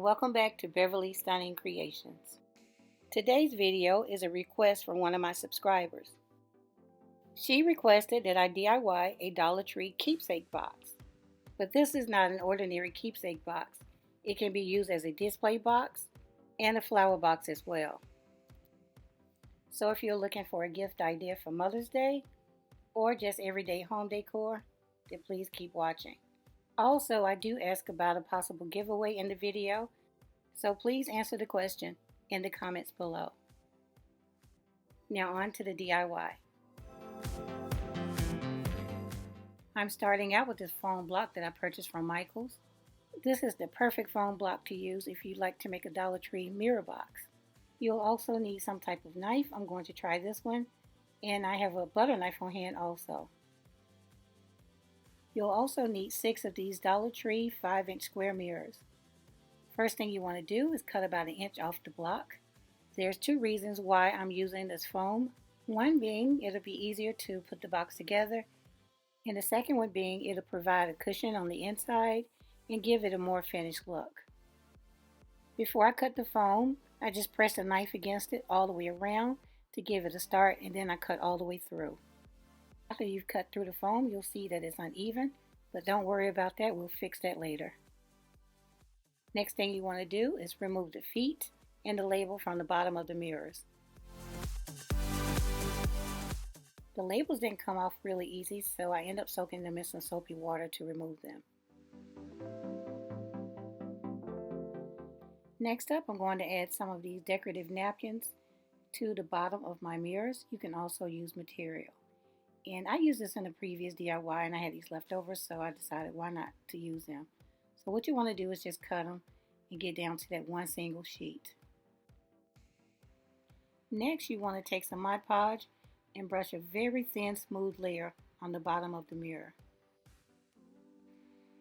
and welcome back to Beverly Stunning Creations. Today's video is a request from one of my subscribers. She requested that I DIY a Dollar Tree keepsake box. But this is not an ordinary keepsake box. It can be used as a display box and a flower box as well. So if you're looking for a gift idea for Mother's Day or just everyday home decor, then please keep watching. Also, I do ask about a possible giveaway in the video, so please answer the question in the comments below. Now on to the DIY. I'm starting out with this foam block that I purchased from Michael's. This is the perfect foam block to use if you'd like to make a Dollar Tree mirror box. You'll also need some type of knife. I'm going to try this one, and I have a butter knife on hand also. You'll also need 6 of these Dollar Tree 5-inch square mirrors. First thing you want to do is cut about 1 inch off the block. There's 2 reasons why I'm using this foam. One being it'll be easier to put the box together, and the second one being it'll provide a cushion on the inside and give it a more finished look. Before I cut the foam, I just press a knife against it all the way around to give it a start, and then I cut all the way through. After you've cut through the foam, you'll see that it's uneven, but don't worry about that, we'll fix that later. Next thing you want to do is remove the feet and the label from the bottom of the mirrors. The labels didn't come off really easy, so I end up soaking them in some soapy water to remove them. Next up, I'm going to add some of these decorative napkins to the bottom of my mirrors. You can also use material. And I used this in a previous DIY and I had these left over, so I decided why not to use them. So what you want to do is just cut them and get down to that one single sheet. Next, you want to take some Mod Podge and brush a very thin smooth layer on the bottom of the mirror.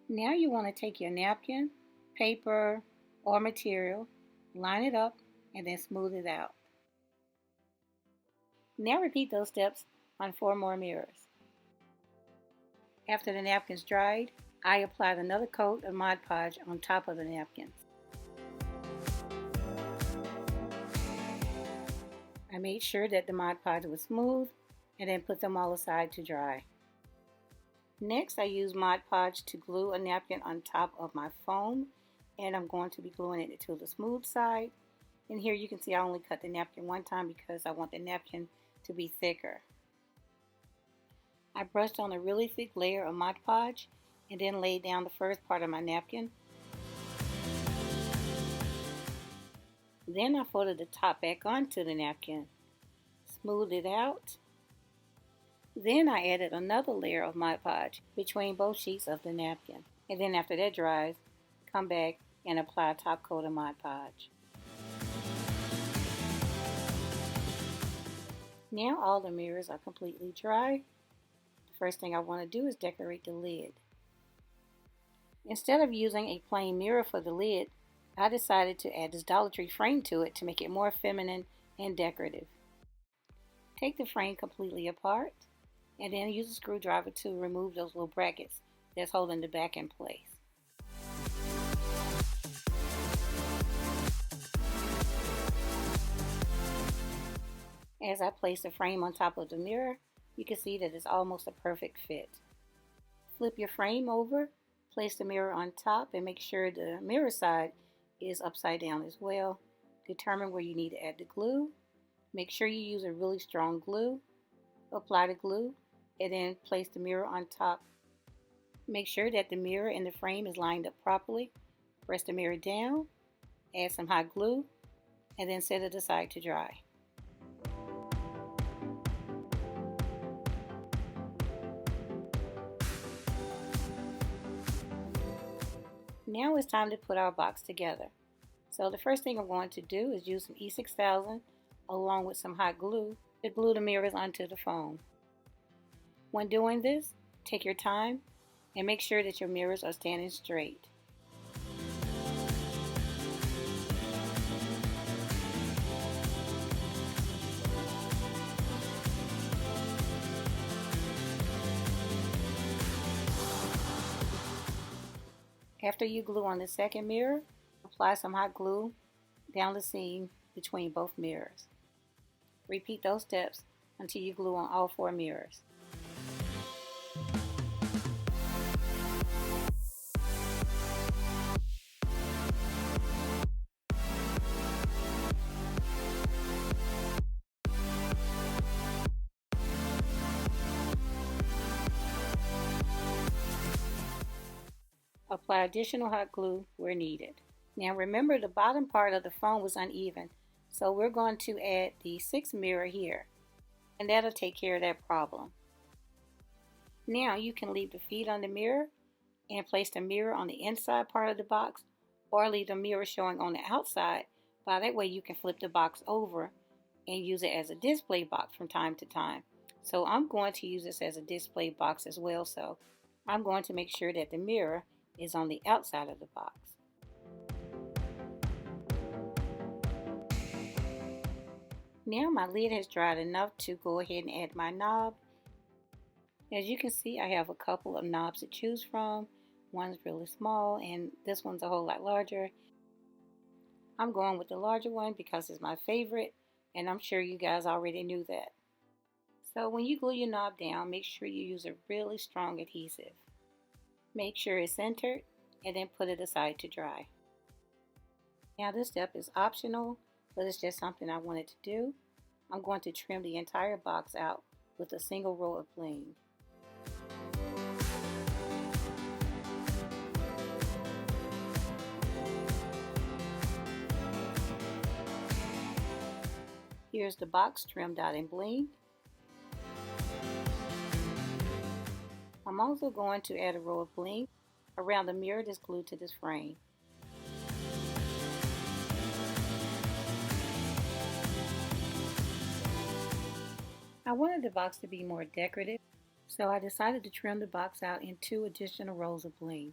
Now you want to take your napkin, paper, or material, line it up, and then smooth it out. Now repeat those steps on 4 more mirrors. After the napkins dried, I applied another coat of Mod Podge on top of the napkins. I made sure that the Mod Podge was smooth and then put them all aside to dry. Next, I used Mod Podge to glue a napkin on top of my foam, and I'm going to be gluing it to the smooth side. And here you can see I only cut the napkin one time because I want the napkin to be thicker. I brushed on a really thick layer of Mod Podge and then laid down the first part of my napkin. Then I folded the top back onto the napkin, smoothed it out. Then I added another layer of Mod Podge between both sheets of the napkin. And then after that dries, come back and apply a top coat of Mod Podge. Now all the mirrors are completely dry. First thing I want to do is decorate the lid. Instead of using a plain mirror for the lid, I decided to add this Dollar Tree frame to it to make it more feminine and decorative. Take the frame completely apart and then use a screwdriver to remove those little brackets that's holding the back in place. As I place the frame on top of the mirror, you can see that it's almost a perfect fit. Flip your frame over, place the mirror on top, and make sure the mirror side is upside down as well. Determine where you need to add the glue. Make sure you use a really strong glue. Apply the glue, and then place the mirror on top. Make sure that the mirror and the frame is lined up properly. Press the mirror down, add some hot glue, and then set it aside to dry. Now it's time to put our box together. So the first thing I'm going to do is use some E6000 along with some hot glue to glue the mirrors onto the foam. When doing this, take your time and make sure that your mirrors are standing straight. After you glue on the second mirror, apply some hot glue down the seam between both mirrors. Repeat those steps until you glue on all 4 mirrors. Apply additional hot glue where needed. Now remember, the bottom part of the foam was uneven, so we're going to add the 6th mirror here, and that'll take care of that problem. Now you can leave the feet on the mirror and place the mirror on the inside part of the box, or leave the mirror showing on the outside. By that way you can flip the box over and use it as a display box from time to time. So I'm going to use this as a display box as well, so I'm going to make sure that the mirror is on the outside of the box. Now my lid has dried enough to go ahead and add my knob. As you can see, I have a couple of knobs to choose from. One's really small and this one's a whole lot larger. I'm going with the larger one because it's my favorite, and I'm sure you guys already knew that. So when you glue your knob down, make sure you use a really strong adhesive. Make sure it's centered and then put it aside to dry. Now this step is optional, but it's just something I wanted to do. I'm going to trim the entire box out with a single row of bling. Here's the box trimmed out in bling. I'm also going to add a row of bling around the mirror that's glued to this frame. I wanted the box to be more decorative, so I decided to trim the box out in 2 additional rows of bling.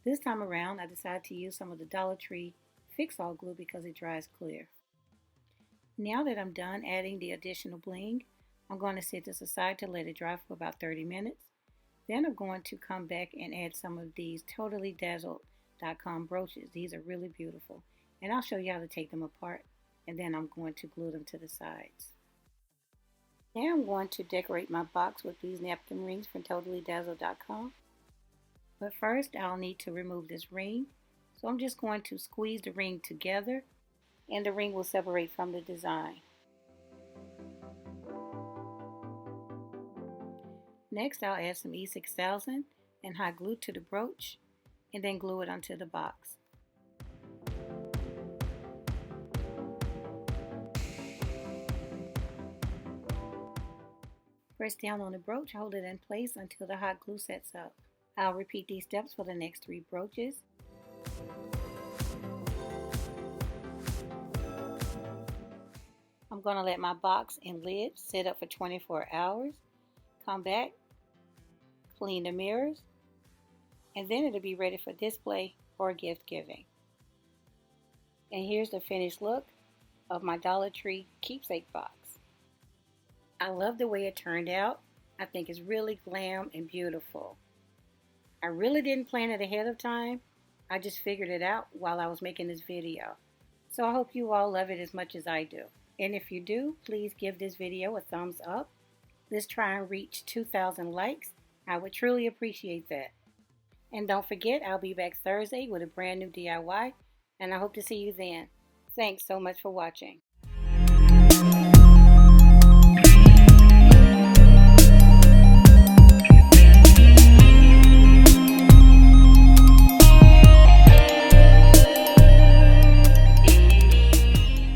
This time around, I decided to use some of the Dollar Tree Fix-All glue because it dries clear. Now that I'm done adding the additional bling, I'm going to set this aside to let it dry for about 30 minutes. Then I'm going to come back and add some of these TotallyDazzled.com brooches. These are really beautiful, and I'll show you how to take them apart, and then I'm going to glue them to the sides. Now I'm going to decorate my box with these napkin rings from TotallyDazzled.com. But first I'll need to remove this ring, so I'm just going to squeeze the ring together and the ring will separate from the design. Next I'll add some E6000 and hot glue to the brooch and then glue it onto the box. Press down on the brooch, hold it in place until the hot glue sets up. I'll repeat these steps for the next 3 brooches. I'm going to let my box and lid sit up for 24 hours. Come back, clean the mirrors, and then it'll be ready for display or gift giving. And here's the finished look of my Dollar Tree keepsake box. I love the way it turned out. I think it's really glam and beautiful. I really didn't plan it ahead of time. I just figured it out while I was making this video. So I hope you all love it as much as I do. And if you do, please give this video a thumbs up. Let's try and reach 2,000 likes. I would truly appreciate that. And don't forget, I'll be back Thursday with a brand new DIY, and I hope to see you then. Thanks so much for watching.